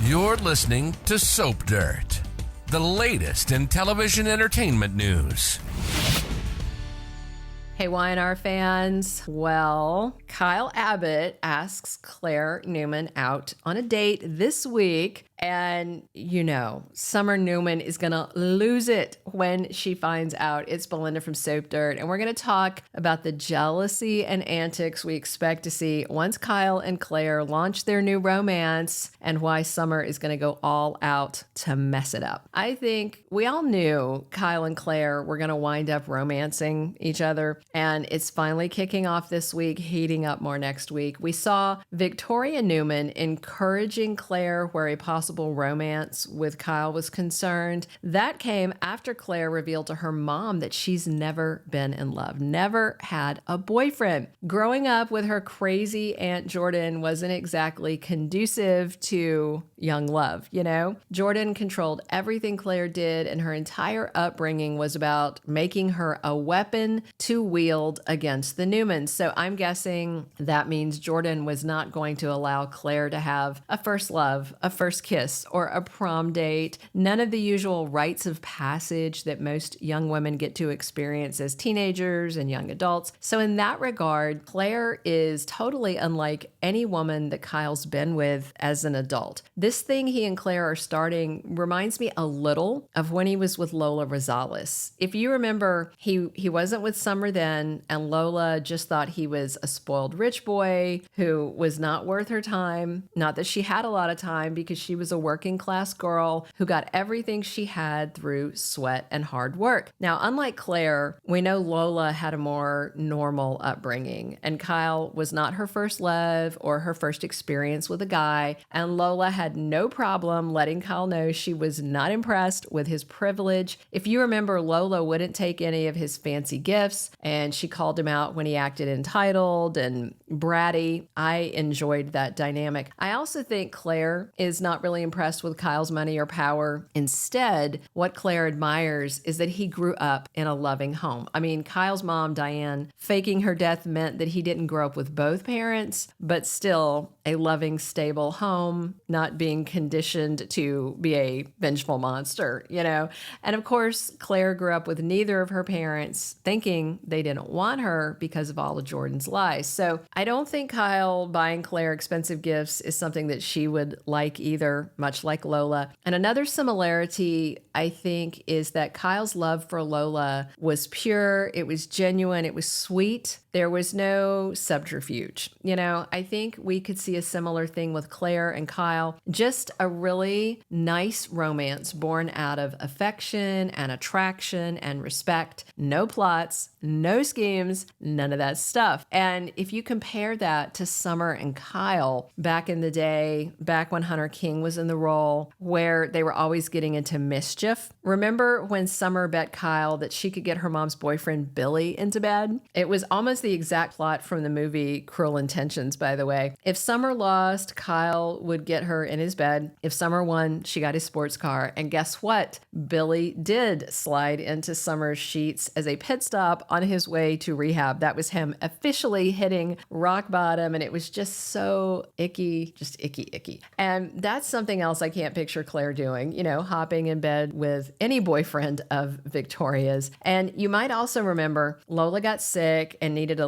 You're listening to Soap Dirt, the latest in television entertainment news. Hey, Y&R fans. Well, Kyle Abbott asks Claire Newman out on a date this week. And, you know, Summer Newman is going to lose it when she finds out it's Belinda from Soap Dirt. And we're going to talk about the jealousy and antics we expect to see once Kyle and Claire launch their new romance and why Summer is going to go all out to mess it up. I think we all knew Kyle and Claire were going to wind up romancing each other. And it's finally kicking off this week, heating up more next week. We saw Victoria Newman encouraging Claire where a possible romance with Kyle was concerned. That came after Claire revealed to her mom that she's never been in love, never had a boyfriend. Growing up with her crazy Aunt Jordan wasn't exactly conducive to young love, you know? Jordan controlled everything Claire did, and her entire upbringing was about making her a weapon to wield against the Newmans. So I'm guessing that means Jordan was not going to allow Claire to have a first love, a first kiss, or a prom date. None of the usual rites of passage that most young women get to experience as teenagers and young adults. So in that regard, Claire is totally unlike any woman that Kyle's been with as an adult. This thing he and Claire are starting reminds me a little of when he was with Lola Rosales. If you remember, he wasn't with Summer then, and Lola just thought he was a spoiled rich boy who was not worth her time. Not that she had a lot of time, because she was a working class girl who got everything she had through sweat and hard work. Now, unlike Claire, we know Lola had a more normal upbringing, and Kyle was not her first love or her first experience with a guy, and Lola had no problem letting Kyle know she was not impressed with his privilege. If you remember, Lola wouldn't take any of his fancy gifts, and she called him out when he acted entitled and bratty. I enjoyed that dynamic. I also think Claire is not really impressed with Kyle's money or power. Instead, what Claire admires is that he grew up in a loving home. I mean, Kyle's mom, Diane, faking her death meant that he didn't grow up with both parents, but still a loving, stable home, not being conditioned to be a vengeful monster, you know? And of course, Claire grew up with neither of her parents, thinking they didn't want her because of all of Jordan's lies. So I don't think Kyle buying Claire expensive gifts is something that she would like either, much like Lola. And another similarity, I think, is that Kyle's love for Lola was pure, it was genuine, it was sweet. There was no subterfuge. You know, I think we could see a similar thing with Claire and Kyle. Just a really nice romance born out of affection and attraction and respect. No plots, no schemes, none of that stuff. And if you compare that to Summer and Kyle back in the day, back when Hunter King was in the role, where they were always getting into mischief. Remember when Summer bet Kyle that she could get her mom's boyfriend Billy into bed? It was almost the exact plot from the movie Cruel Intentions, by the way. If Summer lost, Kyle would get her in his bed. If Summer won, she got his sports car. And guess what? Billy did slide into Summer's sheets as a pit stop on his way to rehab. That was him officially hitting rock bottom, and it was just so icky, just icky. And that's something else I can't picture Claire doing, you know, hopping in bed with any boyfriend of Victoria's. And you might also remember Lola got sick and needed a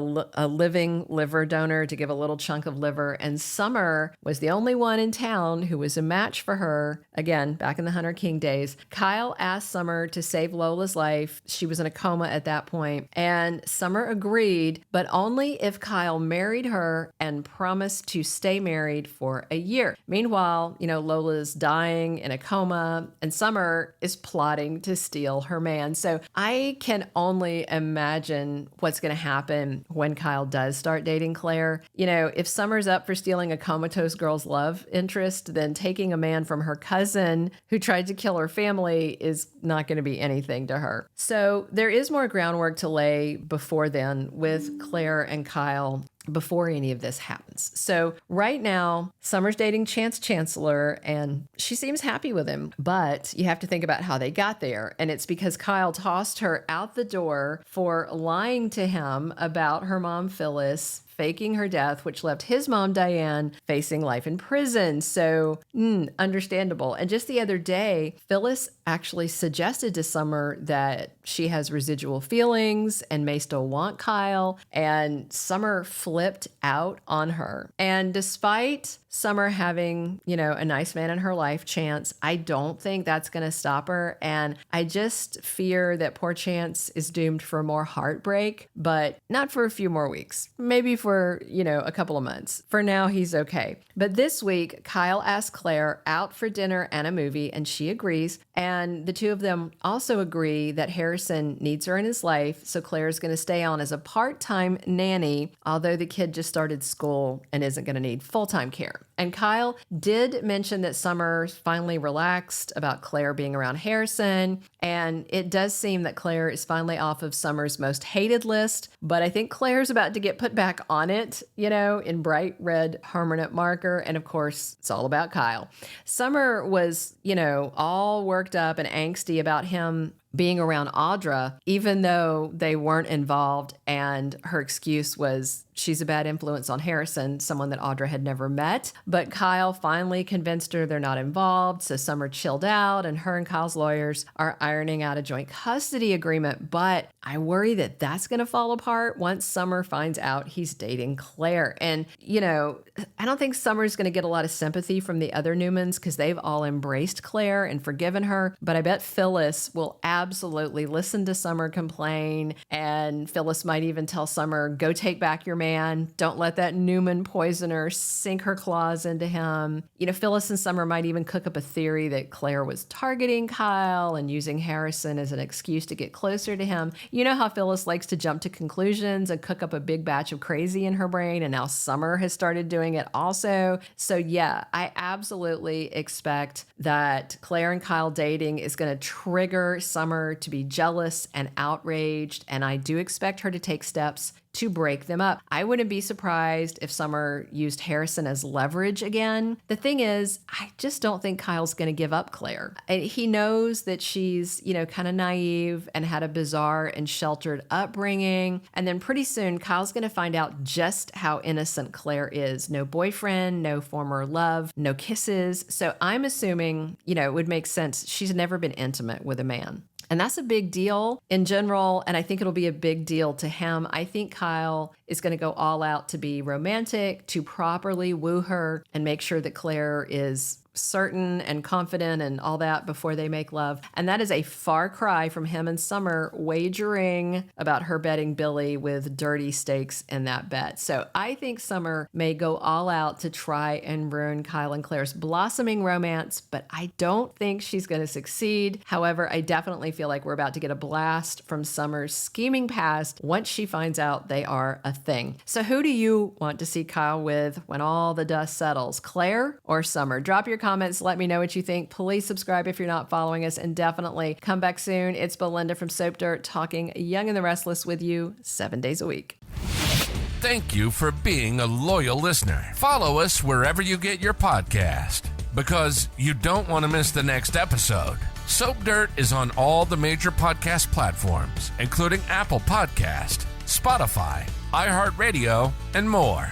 living liver donor to give a little chunk of liver, and Summer was the only one in town who was a match for her. Again, back in the Hunter King days, Kyle asked Summer to save Lola's life. She was in a coma at that point, and Summer agreed, but only if Kyle married her and promised to stay married for a year. Meanwhile, you know, Lola's dying in a coma, and Summer is plotting to steal her man. So I can only imagine what's going to happen when Kyle does start dating Claire. You know, if Summer's up for stealing a comatose girl's love interest, then taking a man from her cousin who tried to kill her family is not going to be anything to her. So there is more groundwork to lay before then with Claire and Kyle before any of this happens. So right now, Summer's dating Chancellor, and she seems happy with him. But you have to think about how they got there. And it's because Kyle tossed her out the door for lying to him about her mom, Phyllis, faking her death, which left his mom, Diane, facing life in prison. So, understandable. And just the other day, Phyllis actually suggested to Summer that she has residual feelings and may still want Kyle. And Summer flipped out on her. And despite Summer having, a nice man in her life, Chance, I don't think that's going to stop her. And I just fear that poor Chance is doomed for more heartbreak, but not for a few more weeks. Maybe for, a couple of months. For now, he's okay. But this week, Kyle asked Claire out for dinner and a movie, and she agrees. And the two of them also agree that Harrison needs her in his life, so Claire's going to stay on as a part-time nanny, although the kid just started school and isn't going to need full-time care. And Kyle did mention that Summer finally relaxed about Claire being around Harrison, and it does seem that Claire is finally off of Summer's most hated list, but I think Claire's about to get put back on it, in bright red permanent marker, and of course, it's all about Kyle. Summer was, all worked up and angsty about him being around Audra, even though they weren't involved, and her excuse was she's a bad influence on Harrison, someone that Audra had never met. But Kyle finally convinced her they're not involved, so Summer chilled out, and her and Kyle's lawyers are ironing out a joint custody agreement. But I worry that that's going to fall apart once Summer finds out he's dating Claire. And, I don't think Summer's going to get a lot of sympathy from the other Newmans because they've all embraced Claire and forgiven her. But I bet Phyllis will absolutely listen to Summer complain, and Phyllis might even tell Summer, go take back your man. Don't let that Newman poisoner sink her claws into him. Phyllis and Summer might even cook up a theory that Claire was targeting Kyle and using Harrison as an excuse to get closer to him. You know how Phyllis likes to jump to conclusions and cook up a big batch of crazy in her brain, and now Summer has started doing it also. So yeah, I absolutely expect that Claire and Kyle dating is going to trigger Summer to be jealous and outraged, and I do expect her to take steps to break them up. I wouldn't be surprised if Summer used Harrison as leverage again. The thing is, I just don't think Kyle's going to give up Claire. He knows that she's, kind of naive and had a bizarre and sheltered upbringing. And then pretty soon, Kyle's going to find out just how innocent Claire is. No boyfriend, no former love, no kisses. So I'm assuming, it would make sense. She's never been intimate with a man. And that's a big deal in general, and I think it'll be a big deal to him. I think Kyle is going to go all out to be romantic, to properly woo her and make sure that Claire is certain and confident and all that before they make love. And that is a far cry from him and Summer wagering about her betting Billy with dirty stakes in that bet. So I think Summer may go all out to try and ruin Kyle and Claire's blossoming romance, but I don't think she's going to succeed. However, I definitely feel like we're about to get a blast from Summer's scheming past once she finds out they are a thing. So who do you want to see Kyle with when all the dust settles? Claire or Summer? Drop your comments. Let me know what you think. Please subscribe if you're not following us, and definitely come back soon. It's Belinda from Soap Dirt talking Young and the Restless with you 7 days a week. Thank you for being a loyal listener. Follow us wherever you get your podcast, because you don't want to miss the next episode. Soap Dirt is on all the major podcast platforms, including Apple Podcast, Spotify, iHeartRadio, and more.